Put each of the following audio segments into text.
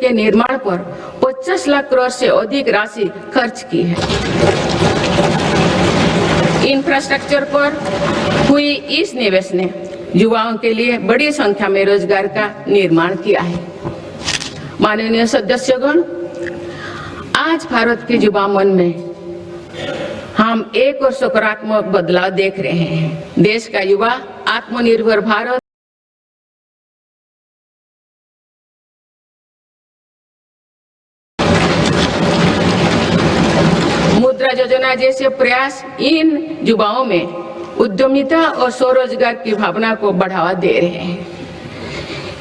के निर्माण पर 50 लाख करोड़ से अधिक राशि खर्च की है। इंफ्रास्ट्रक्चर पर हुई इस निवेश ने युवाओं के लिए बड़ी संख्या में रोजगार का निर्माण किया है। माननीय सदस्यगण, आज भारत के युवा मन में हम एक और सकारात्मक बदलाव देख रहे हैं। देश का युवा आत्मनिर्भर भारत, मुद्रा योजना जैसे प्रयास इन युवाओं में उद्यमिता और स्वरोजगार की भावना को बढ़ावा दे रहे हैं।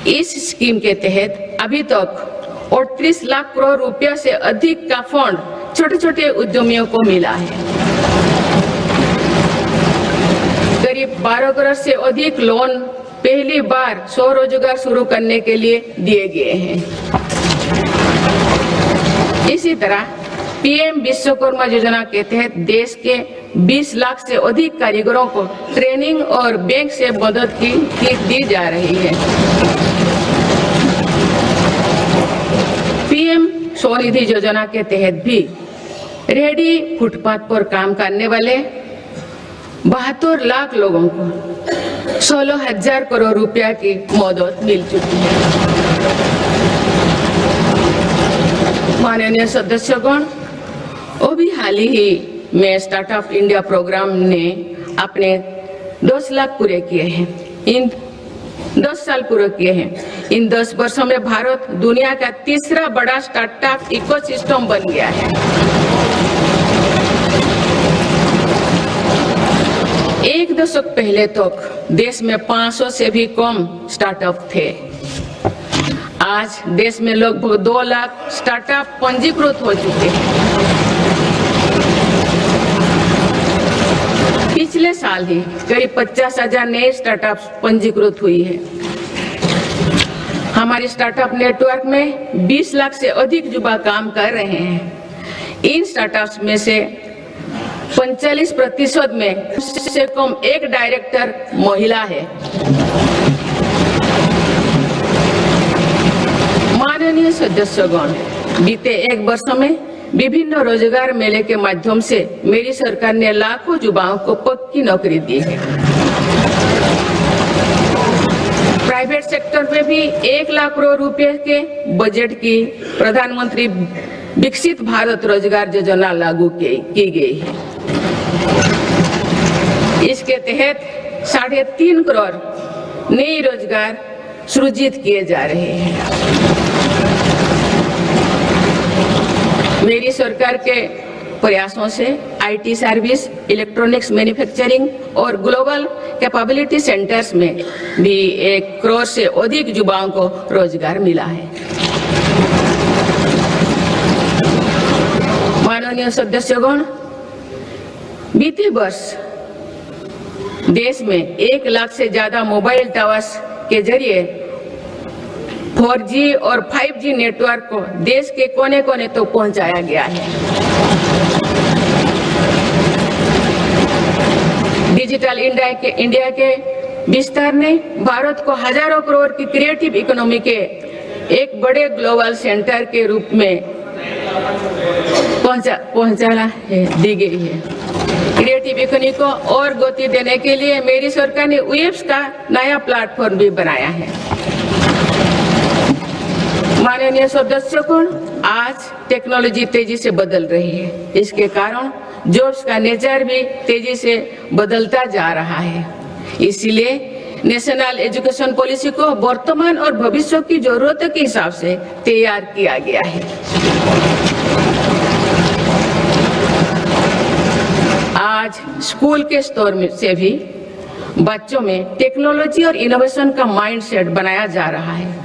इस स्कीम के तहत अभी तक 38 लाख करोड़ रुपया से अधिक का फंड छोटे छोटे उद्यमियों को मिला है। करीब 12 करोड़ से अधिक लोन पहली बार स्वरोजगार शुरू करने के लिए दिए गए हैं। इसी तरह पीएम विश्वकर्मा योजना के तहत देश के 20 लाख से अधिक कारीगरों को ट्रेनिंग और बैंक से मदद दी जा रही है। पीएम स्वनिधि योजना के तहत भी रेहड़ी फुटपाथ पर काम करने वाले 72 लाख लोगों को 16,000 करोड़ रुपया की मदद मिल चुकी है। माननीय सदस्यगण, अभी हाल ही में स्टार्टअप इंडिया प्रोग्राम ने अपने 10 लाख पूरे किए हैं। इन 10 साल पूरे किए हैं। इन 10 वर्षों में भारत दुनिया का तीसरा बड़ा स्टार्टअप इकोसिस्टम बन गया है। एक दशक पहले तक देश में 500 से भी कम स्टार्टअप थे। आज देश में लगभग 2 लाख स्टार्टअप पंजीकृत हो चुके हैं। पिछले साल ही करीब 50,000 नए स्टार्टअप्स पंजीकृत हुई है। हमारे स्टार्टअप नेटवर्क में 20 लाख से अधिक युवा काम कर रहे हैं। इन स्टार्टअप्स में से 45% में से कम एक डायरेक्टर महिला है। माननीय सदस्यगण, बीते एक वर्ष में विभिन्न रोजगार मेले के माध्यम से मेरी सरकार ने लाखों युवाओं को पक्की नौकरी दी है। प्राइवेट सेक्टर में भी 1 लाख करोड़ रुपए के बजट की प्रधानमंत्री विकसित भारत रोजगार योजना लागू की गई है। इसके तहत 3.5 करोड़ नए रोजगार सृजित किए जा रहे हैं। मेरी सरकार के प्रयासों से आईटी सर्विस, इलेक्ट्रॉनिक्स मैन्युफैक्चरिंग और ग्लोबल कैपेबिलिटी सेंटर्स में भी 1 करोड़ से अधिक युवाओं को रोजगार मिला है। माननीय सदस्यगण, बीते वर्ष देश में 1 लाख से ज्यादा मोबाइल टावर्स के जरिए 4G और 5G नेटवर्क को देश के कोने कोने तक पहुंचाया गया है। डिजिटल इंडिया के विस्तार ने भारत को हजारों करोड़ की क्रिएटिव इकोनॉमी के एक बड़े ग्लोबल सेंटर के रूप में पहुंचाना दी गई है। क्रिएटिव इकोनॉमी को और गति देने के लिए मेरी सरकार ने वेब्स का नया प्लेटफॉर्म भी बनाया है। माननीय सदस्यगण, आज टेक्नोलॉजी तेजी से बदल रही है। इसके कारण जॉब्स का नेचर भी तेजी से बदलता जा रहा है। इसीलिए नेशनल एजुकेशन पॉलिसी को वर्तमान और भविष्य की जरूरतों के हिसाब से तैयार किया गया है। आज स्कूल के स्तर से भी बच्चों में टेक्नोलॉजी और इनोवेशन का माइंडसेट बनाया जा रहा है।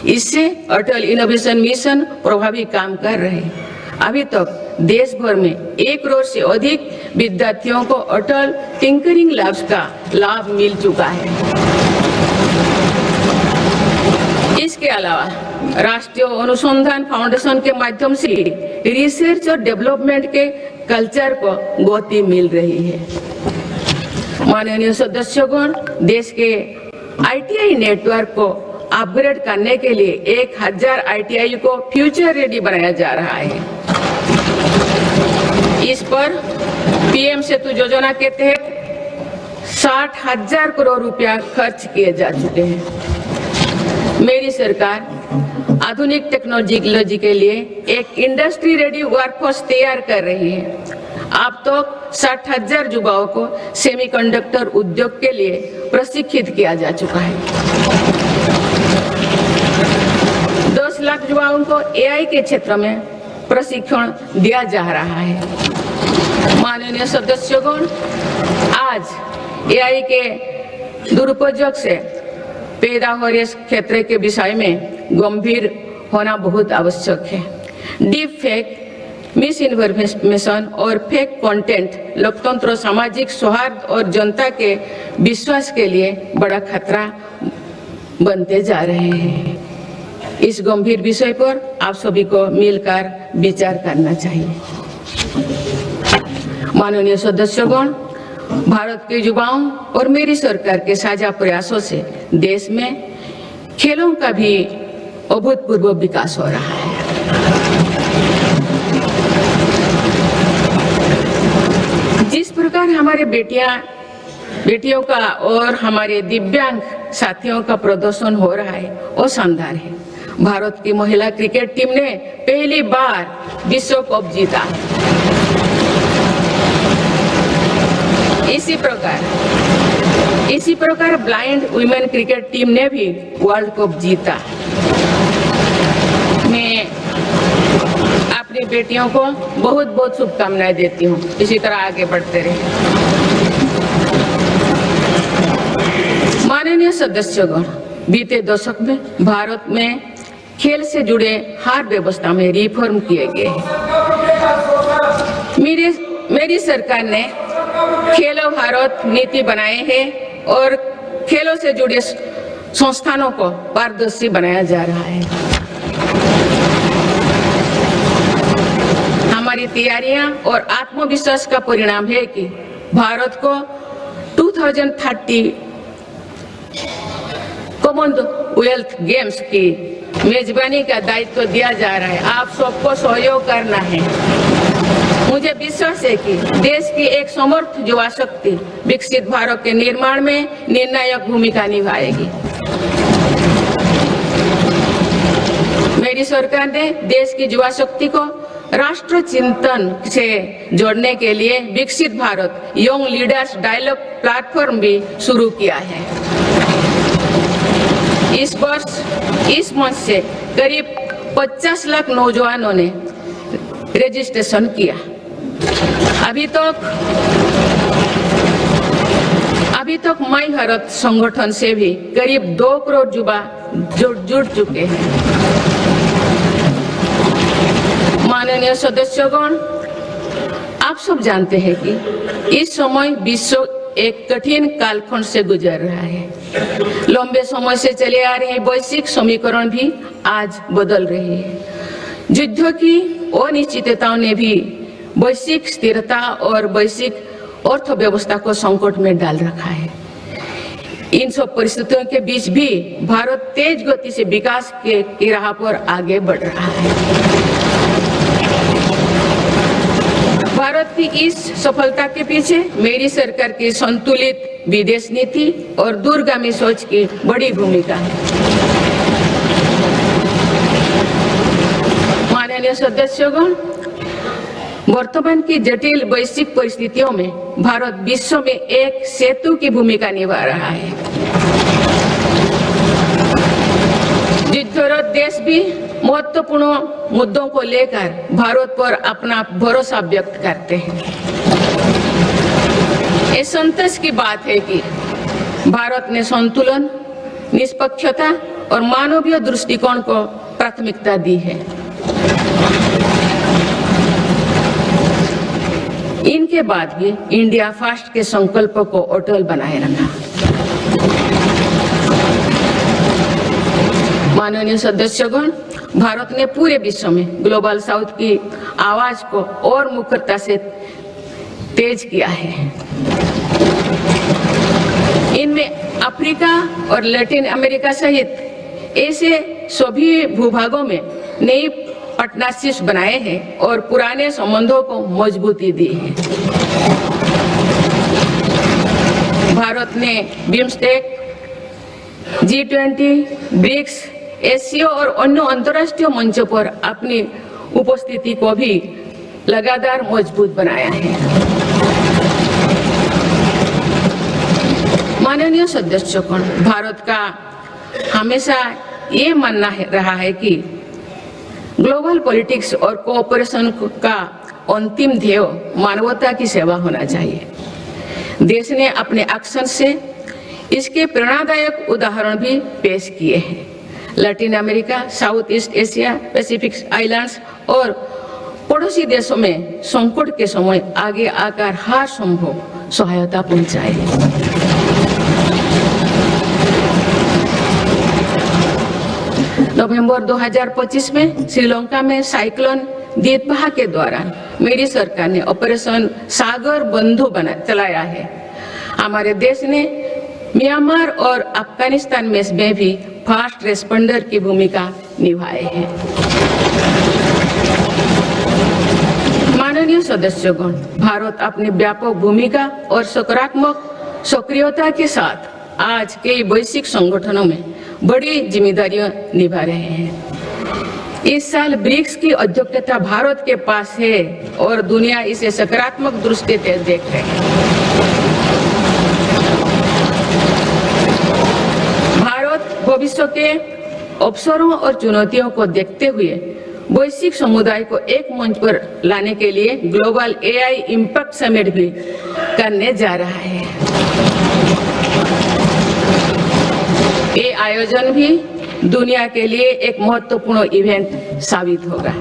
इससे अटल इनोवेशन मिशन प्रभावी काम कर रहे हैं। अभी तक देश भर में 1 करोड़ से अधिक विद्यार्थियों को अटल टिंकरिंग लैब्स का लाभ मिल चुका है। इसके अलावा राष्ट्रीय अनुसंधान फाउंडेशन के माध्यम से रिसर्च और डेवलपमेंट के कल्चर को गति मिल रही है। माननीय सदस्यगण, देश के आईटीआई नेटवर्क को अपग्रेड करने के लिए 1000 ITI को फ्यूचर रेडी बनाया जा रहा है। इस पर PM सेतु योजना के तहत 60,000 करोड़ रुपया खर्च किए जा चुके हैं। मेरी सरकार आधुनिक टेक्नोलॉजी के लिए एक इंडस्ट्री रेडी वर्कफोर्स तैयार कर रही है। अब तो 60,000 युवाओं को सेमीकंडक्टर उद्योग के लिए प्रशिक्षित किया जा चुका है। 10 लाख युवाओं को AI के क्षेत्र में प्रशिक्षण दिया जा रहा है। माननीय सदस्यगण, आज AI के दुरुपयोग से पैदा हो रहे क्षेत्र के विषय में गंभीर होना बहुत आवश्यक है। डीप फेक, मिस इन्फॉर्मेशन और फेक कंटेंट लोकतंत्र, सामाजिक सौहार्द और जनता के विश्वास के लिए बड़ा खतरा बनते जा रहे हैं। इस गंभीर विषय पर आप सभी को मिलकर विचार करना चाहिए। माननीय सदस्यगण, भारत के युवाओं और मेरी सरकार के साझा प्रयासों से देश में खेलों का भी अभूतपूर्व विकास हो रहा है। जिस प्रकार हमारे बेटियों का और हमारे दिव्यांग साथियों का प्रदर्शन हो रहा है वो शानदार है। भारत की महिला क्रिकेट टीम ने पहली बार विश्व कप जीता। इसी प्रकार ब्लाइंड वुमेन क्रिकेट टीम ने भी वर्ल्ड कप जीता। मैं अपनी बेटियों को बहुत बहुत शुभकामनाएं देती हूँ। इसी तरह आगे बढ़ते रहे। माननीय सदस्यगण, बीते दशक में भारत में खेल से जुड़े हर व्यवस्था में रिफॉर्म किए गए हैं। मेरी सरकार ने खेलो भारत नीति बनाए हैं और खेलों से जुड़े संस्थानों को पारदर्शी बनाया जा रहा है। हमारी तैयारियां और आत्मविश्वास का परिणाम है कि भारत को 2030 कॉमनवेल्थ गेम्स की मेजबानी का दायित्व दिया जा रहा है। आप सबको सहयोग करना है। मुझे विश्वास है कि देश की एक समर्थ युवा शक्ति विकसित भारत के निर्माण में निर्णायक भूमिका निभाएगी। मेरी सरकार ने देश की युवा शक्ति को राष्ट्र चिंतन से जोड़ने के लिए विकसित Bharat young leaders dialogue platform भी शुरू किया है। इस वर्ष इस मंच से करीब 50 लाख नौजवानों ने रजिस्ट्रेशन किया। अभी तक माई भारत संगठन से भी करीब 2 करोड़ युवा जुड़ चुके हैं। माननीय सदस्यगण, आप सब जानते हैं कि इस समय विश्व एक कठिन कालखंड से गुजर रहा है। लंबे समय से चले आ रहे वैश्विक समीकरण भी आज बदल रहे हैं। युद्ध की अनिश्चितताओं ने भी वैश्विक स्थिरता और वैश्विक अर्थव्यवस्था को संकट में डाल रखा है। इन सब परिस्थितियों के बीच भी भारत तेज गति से विकास की राह पर आगे बढ़ रहा है। भारत की इस सफलता के पीछे मेरी सरकार की संतुलित विदेश नीति और दूरगामी सोच की बड़ी भूमिका है। माननीय सदस्यगण, वर्तमान की जटिल वैश्विक परिस्थितियों में भारत विश्व में एक सेतु की भूमिका निभा रहा है। युद्धरत देश भी महत्वपूर्ण मुद्दों को लेकर भारत पर अपना भरोसा व्यक्त करते हैं। ये संतोष की बात है कि भारत ने संतुलन, निष्पक्षता और मानवीय दृष्टिकोण को प्राथमिकता दी है। इनके बाद भी इंडिया फर्स्ट के संकल्प को अटल बनाए रखा। माननीय सदस्यगण, भारत ने पूरे विश्व में ग्लोबल साउथ की आवाज को और मुखरता से तेज किया है। इनमें अफ्रीका और लैटिन अमेरिका सहित ऐसे सभी भूभागों में नई पार्टनरशिप बनाए हैं और पुराने संबंधों को मजबूती दी है। भारत ने बिम्स्टेक, G20, ब्रिक्स, एससीओ और अन्य अंतर्राष्ट्रीय मंचों पर अपनी उपस्थिति को भी लगातार मजबूत बनाया है। माननीय सदस्यगण, भारत का हमेशा ये मानना रहा है कि ग्लोबल पॉलिटिक्स और कोऑपरेशन का अंतिम ध्येय मानवता की सेवा होना चाहिए। देश ने अपने एक्शन से इसके प्रेरणादायक उदाहरण भी पेश किए हैं। Latin America, south east Asia, Pacific islands और पड़ोसी देशों में संकट के समय आगे आकर हर संभव सहायता पहुंचाई। नवंबर 2025 में श्रीलंका में साइक्लोन दितवाह के दौरान मेरी सरकार ने ऑपरेशन सागर बंधु चलाया है। हमारे देश ने म्यांमार और अफगानिस्तान में भी फास्ट रेस्पॉन्डर की भूमिका निभाई है। माननीय सदस्यगण, भारत अपनी व्यापक भूमिका और सकारात्मक सक्रियता के साथ आज कई वैश्विक संगठनों में बड़ी जिम्मेदारियां निभा रहे हैं। इस साल ब्रिक्स की अध्यक्षता भारत के पास है और दुनिया इसे सकारात्मक दृष्टि से देख रही है। भारत भविष्य के अवसरों और चुनौतियों को देखते हुए वैश्विक समुदाय को एक मंच पर लाने के लिए ग्लोबल एआई इम्पैक्ट समिट भी करने जा रहा है। ये आयोजन भी दुनिया के लिए एक महत्वपूर्ण इवेंट साबित होगा।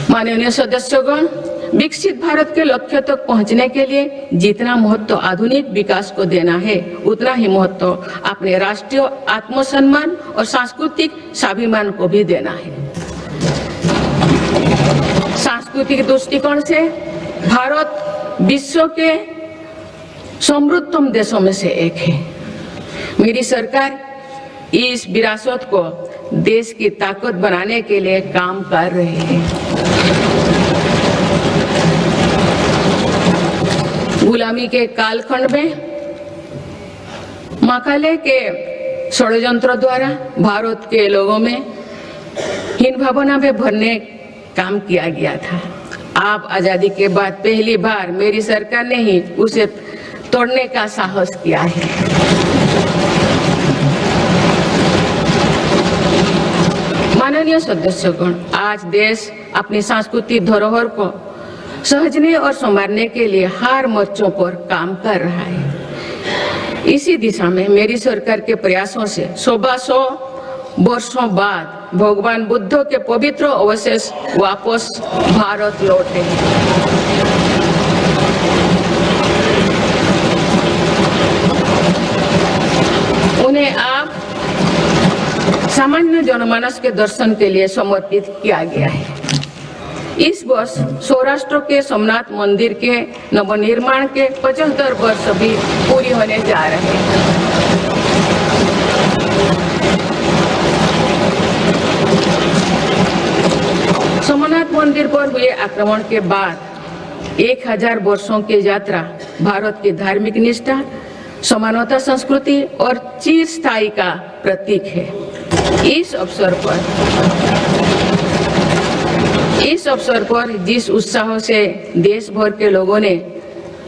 माननीय सदस्यगण, विकसित भारत के लक्ष्य तक पहुंचने के लिए जितना महत्व आधुनिक विकास को देना है, उतना ही महत्व अपने राष्ट्रीय आत्मसम्मान और सांस्कृतिक स्वाभिमान को भी देना है। सांस्कृतिक दृष्टिकोण से भारत विश्व के समृद्धतम देशों में से एक है। मेरी सरकार इस विरासत को देश की ताकत बनाने के लिए काम कर रही है। गुलामी के कालखंड में मकाले के षड्यंत्र द्वारा भारत के लोगों में हीन भावना में भरने काम किया गया था। आप आजादी के बाद पहली बार मेरी सरकार ने ही उसे तोड़ने का साहस किया है। माननीय सदस्यगण, आज देश अपनी सांस्कृतिक धरोहर को सहेजने और संवारने के लिए हर मोर्चों पर काम कर रहा है। इसी दिशा में मेरी सरकार के प्रयासों से 100 वर्षों बाद भगवान बुद्ध के पवित्र अवशेष वापस भारत लौटे हैं। उन्हें आप सामान्य जनमानस के दर्शन के लिए समर्पित किया गया है। इस वर्ष सौराष्ट्र के सोमनाथ मंदिर के नवनिर्माण के 75 वर्ष भी पूरी होने जा रहे हैं। सोमनाथ मंदिर पर हुए आक्रमण के बाद 1000 वर्षों की यात्रा भारत की धार्मिक निष्ठा, समानता, संस्कृति और चिरस्थायी का प्रतीक है। इस अवसर पर जिस उत्साह से देश भर के लोगों ने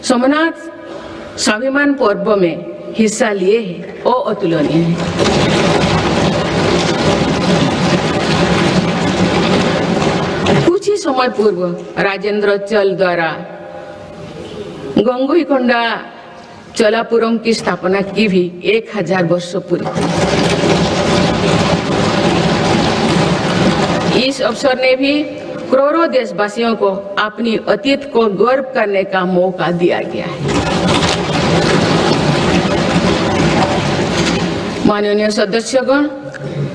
सोमनाथ स्वाभिमान पर्व में हिस्सा लिए हैं, वो अतुलनीय है। कुछ ही समय पूर्व राजेंद्र चल द्वारा गंगईकोंडा चोलापुरम की स्थापना की भी 1000 वर्ष पूरी। इस अवसर ने भी करोड़ों देशवासियों को अपनी अतीत को गर्व करने का मौका दिया गया है। माननीय सदस्यगण,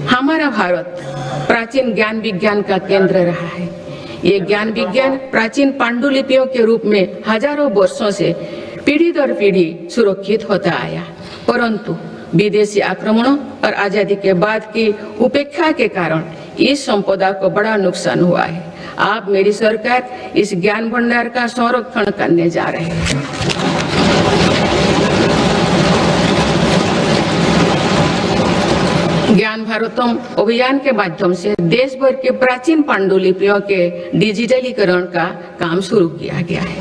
हमारा भारत प्राचीन ज्ञान विज्ञान का केंद्र रहा है। ये ज्ञान विज्ञान प्राचीन पांडुलिपियों के रूप में हजारों वर्षों से पीढ़ी दर पीढ़ी सुरक्षित होता आया, परंतु विदेशी आक्रमणों और आजादी के बाद की उपेक्षा के कारण इस संपदा को बड़ा नुकसान हुआ है। आप मेरी सरकार इस ज्ञान भंडार का संरक्षण करने जा रहे हैं। ज्ञान भारतम अभियान के माध्यम से देश भर के प्राचीन पांडुलिपियों के डिजिटलीकरण का काम शुरू किया गया है।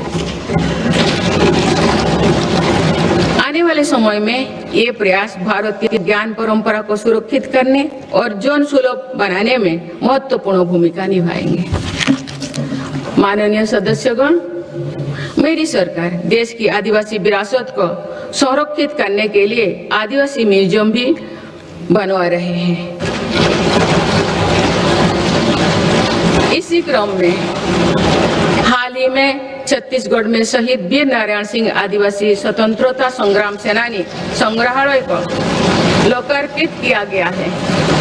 आने वाले समय में ये प्रयास भारत की ज्ञान परंपरा को सुरक्षित करने और जन सुलभ बनाने में महत्वपूर्ण भूमिका निभाएंगे। माननीय सदस्यगण, मेरी सरकार देश की आदिवासी विरासत को संरक्षित करने के लिए आदिवासी म्यूजियम भी बनवा रहे हैं। इसी क्रम में हाल ही में छत्तीसगढ़ में शहीद वीर नारायण सिंह आदिवासी स्वतंत्रता संग्राम सेनानी संग्रहालय को लोकार्पित किया गया है।